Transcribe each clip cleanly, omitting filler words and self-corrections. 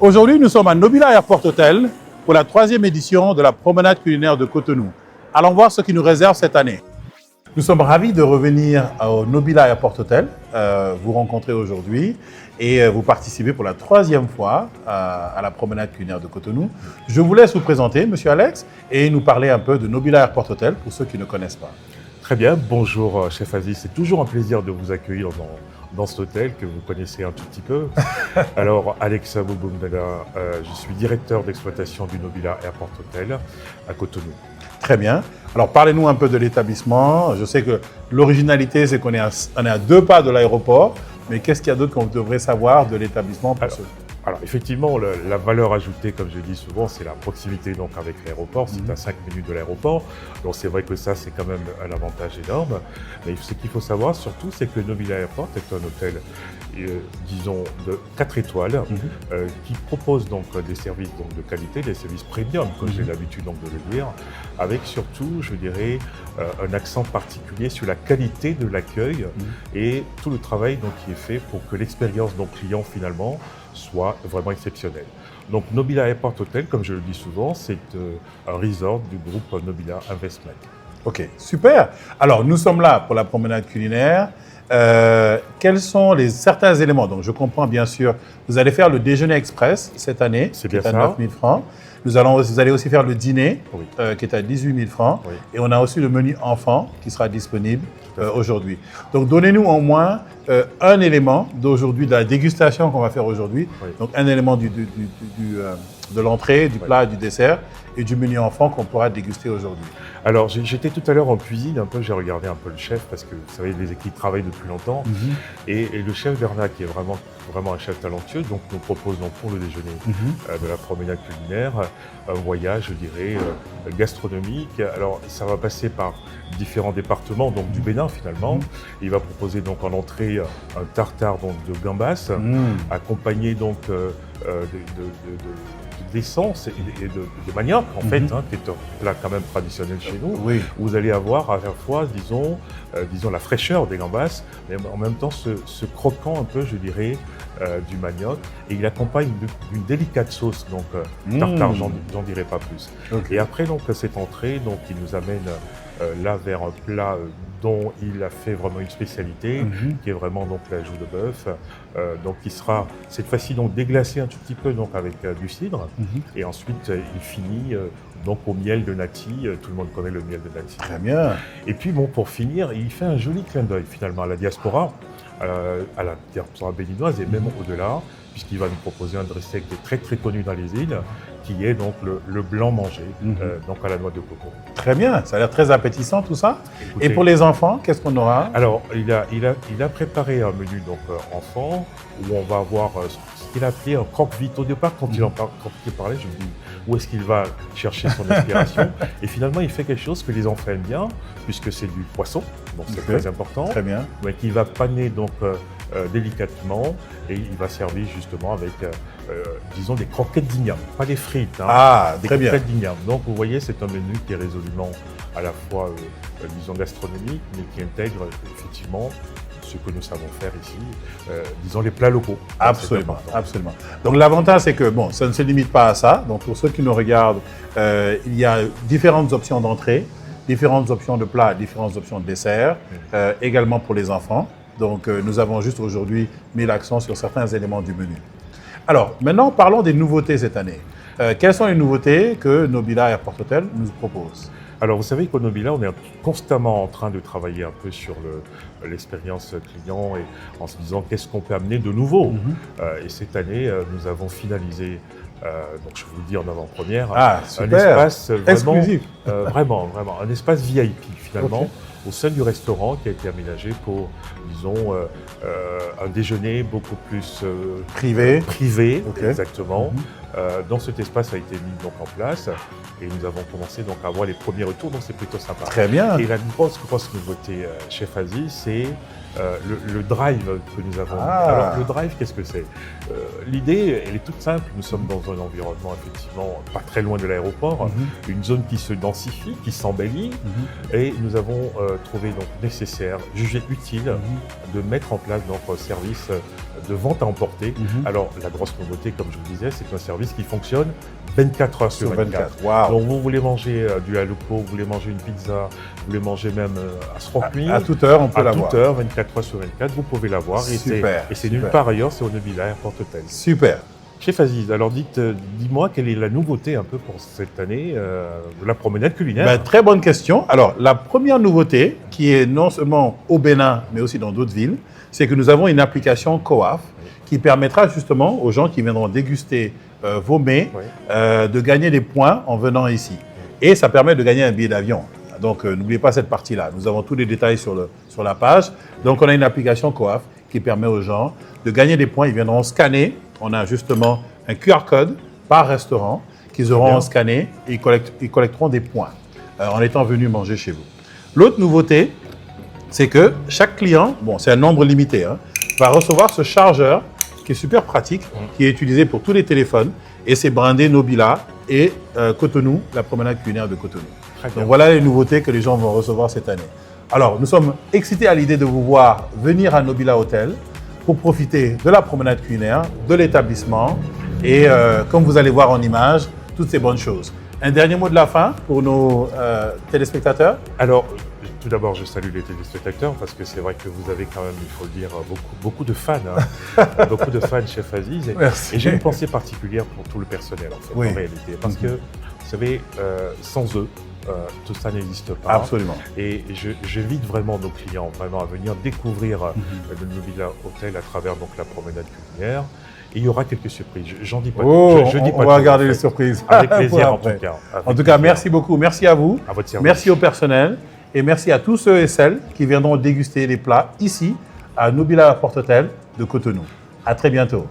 Aujourd'hui, nous sommes à Nobila Airport Hotel pour la 3e édition de la promenade culinaire de Cotonou. Allons voir ce qui nous réserve cette année. Nous sommes ravis de revenir au Nobila Airport Hotel, vous rencontrer aujourd'hui et vous participer pour la 3e fois à la promenade culinaire de Cotonou. Je vous laisse vous présenter, Monsieur Alex, et nous parler un peu de Nobila Airport Hotel pour ceux qui ne connaissent pas. Très bien, bonjour chef Aziz, c'est toujours un plaisir de vous accueillir dans cet hôtel que vous connaissez un tout petit peu. Alors Alex Aboubomdala, je suis directeur d'exploitation du Nobila Airport Hotel à Cotonou. Très bien. Alors parlez-nous un peu de l'établissement. Je sais que l'originalité c'est qu'on est à 2 pas de l'aéroport, mais qu'est-ce qu'il y a d'autre qu'on devrait savoir de l'établissement pour ceux? Alors effectivement, la valeur ajoutée, comme je dis souvent, c'est la proximité donc avec l'aéroport. C'est à 5 minutes de l'aéroport. Donc c'est vrai que ça, c'est quand même un avantage énorme. Mais ce qu'il faut savoir surtout, c'est que le Nobila Airport est un hôtel, disons, de 4 étoiles, qui propose donc des services donc, de qualité, des services premium, comme j'ai l'habitude donc, de le dire, avec surtout, je dirais, un accent particulier sur la qualité de l'accueil et tout le travail donc, qui est fait pour que l'expérience donc, client finalement soit vraiment exceptionnelle. Donc Nobila Airport Hotel, comme je le dis souvent, c'est un resort du groupe Nobila Investment. Ok, super. Alors nous sommes là pour la promenade culinaire. Quels sont certains éléments? Donc je comprends bien sûr, vous allez faire le déjeuner express cette année, c'est qui bien est à ça. 9 000 francs. Vous allez aussi faire le dîner, Oui. qui est à 18 000 francs. Oui. Et on a aussi le menu enfant qui sera disponible aujourd'hui. Donc donnez-nous au moins un élément d'aujourd'hui, de la dégustation qu'on va faire aujourd'hui. Oui. Donc un élément de l'entrée, du plat, du dessert et du menu enfant qu'on pourra déguster aujourd'hui. Alors j'étais tout à l'heure en cuisine, j'ai regardé un peu le chef parce que vous savez, les équipes travaillent depuis longtemps. Et le chef Bernard, qui est vraiment un chef talentueux, donc nous propose donc, pour le déjeuner de la promenade culinaire un voyage, je dirais, gastronomique. Alors ça va passer par différents départements, donc du Bénin finalement. Il va proposer donc en entrée un tartare donc, de gambas, accompagné donc d'essence et de manioc en fait, qui est un plat quand même traditionnel chez nous. Oui. Vous allez avoir à la fois, disons la fraîcheur des gambas, mais en même temps ce croquant un peu, je dirais, du manioc. Et il accompagne d'une délicate sauce, donc tartare, j'en dirai pas plus. Okay. Et après donc cette entrée, donc il nous amène là vers un plat dont il a fait vraiment une spécialité, qui est vraiment donc la joue de bœuf, donc qui sera cette fois-ci donc déglacé un tout petit peu donc avec du cidre, et ensuite il finit donc au miel de nati. Tout le monde connaît le miel de nati. Très bien. Et puis bon, pour finir, il fait un joli clin d'œil finalement à la diaspora béninoise et même au-delà, puisqu'il va nous proposer un dressing qui est très très connu dans les îles, qui est donc le blanc mangé, donc à la noix de coco. Très bien, ça a l'air très appétissant tout ça. Écoutez, et pour les enfants, qu'est-ce qu'on aura? Alors, il a préparé un menu donc enfant, où on va avoir ce qu'il a appelé un croque-vite. Au départ, quand il parlait, je me dis où est-ce qu'il va chercher son inspiration. Et finalement, il fait quelque chose que les enfants aiment bien, puisque c'est du poisson, donc c'est très important. Très bien. Mais qu'il va paner donc délicatement, et il va servir justement avec, disons, des croquettes d'igname, pas des frites, des croquettes d'igname. Donc vous voyez, c'est un menu qui est résolument à la fois, disons, gastronomique, mais qui intègre effectivement ce que nous savons faire ici, disons les plats locaux. Absolument, absolument. Donc l'avantage, c'est que bon, ça ne se limite pas à ça. Donc pour ceux qui nous regardent, il y a différentes options d'entrée, différentes options de plats, différentes options de dessert, également pour les enfants. Donc nous avons juste aujourd'hui mis l'accent sur certains éléments du menu. Alors maintenant, parlons des nouveautés cette année. Quelles sont les nouveautés que Nobila Airport Hotel nous propose? Alors vous savez qu'au Nobila, on est constamment en train de travailler un peu sur l'expérience client et en se disant qu'est-ce qu'on peut amener de nouveau. Et cette année, nous avons finalisé, donc je vous le dis en avant-première, un espace vraiment exclusif. Vraiment, un espace VIP finalement. Au sein du restaurant qui a été aménagé pour, disons, un déjeuner beaucoup plus privé, exactement, Dans cet espace a été mis donc en place et nous avons commencé donc à avoir les premiers retours, donc c'est plutôt sympa. Très bien. Et la grosse nouveauté chez Fazi, c'est le drive que nous avons. Ah. Alors le drive, qu'est-ce que c'est? L'idée, elle est toute simple. Nous sommes dans un environnement effectivement pas très loin de l'aéroport, une zone qui se densifie, qui s'embellit, et nous avons trouvé donc nécessaire, jugé utile de mettre en place notre service de vente à emporter. Alors la grosse nouveauté, comme je vous disais, c'est un service qui fonctionne 24 heures sur 24. Wow. Donc vous voulez manger du haloko, vous voulez manger une pizza, vous voulez manger même à Srockmi. À toute heure, on peut l'avoir. À toute heure, 24 heures sur 24, vous pouvez l'avoir. Super. Et c'est nulle part ailleurs, c'est au Nobila Airport Hotel. Super. Chez Faziz, alors dis-moi quelle est la nouveauté un peu pour cette année de la promenade culinaire. Ben, très bonne question. Alors, la première nouveauté, qui est non seulement au Bénin, mais aussi dans d'autres villes, c'est que nous avons une application COAF qui permettra justement aux gens qui viendront déguster vos mets de gagner des points en venant ici. Et ça permet de gagner un billet d'avion. Donc, n'oubliez pas cette partie-là. Nous avons tous les détails sur la page. Donc, on a une application COAF qui permet aux gens de gagner des points. Ils viendront scanner. On a justement un QR code par restaurant qu'ils auront scanné et ils collecteront des points en étant venus manger chez vous. L'autre nouveauté, c'est que chaque client, bon, c'est un nombre limité, va recevoir ce chargeur qui est super pratique, qui est utilisé pour tous les téléphones, et c'est brandé Nobila et Cotonou, la promenade culinaire de Cotonou. Donc voilà les nouveautés que les gens vont recevoir cette année. Alors, nous sommes excités à l'idée de vous voir venir à Nobila Hotel pour profiter de la promenade culinaire, de l'établissement et, comme vous allez voir en image, toutes ces bonnes choses. Un dernier mot de la fin pour nos téléspectateurs? Alors, tout d'abord, je salue les téléspectateurs parce que c'est vrai que vous avez quand même, il faut le dire, beaucoup de fans, beaucoup de fans chez Faziz. Et j'ai une pensée particulière pour tout le personnel en fait, en réalité, parce que vous savez, sans eux, tout ça n'existe pas. Absolument. Et j'invite vraiment nos clients à venir découvrir le Nobila Hotel à travers donc la promenade culinaire. Et il y aura quelques surprises. J'en dis pas. Je dis pas. On va regarder les surprises. Avec plaisir en tout cas. En tout cas, merci beaucoup. Merci à vous. À votre service. Merci au personnel. Et merci à tous ceux et celles qui viendront déguster les plats ici, à Nobila Airport Hotel de Cotonou. À très bientôt.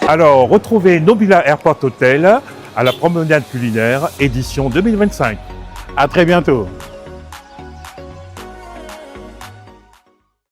Alors, retrouvez Nobila Airport Hotel à la promenade culinaire édition 2025. À très bientôt.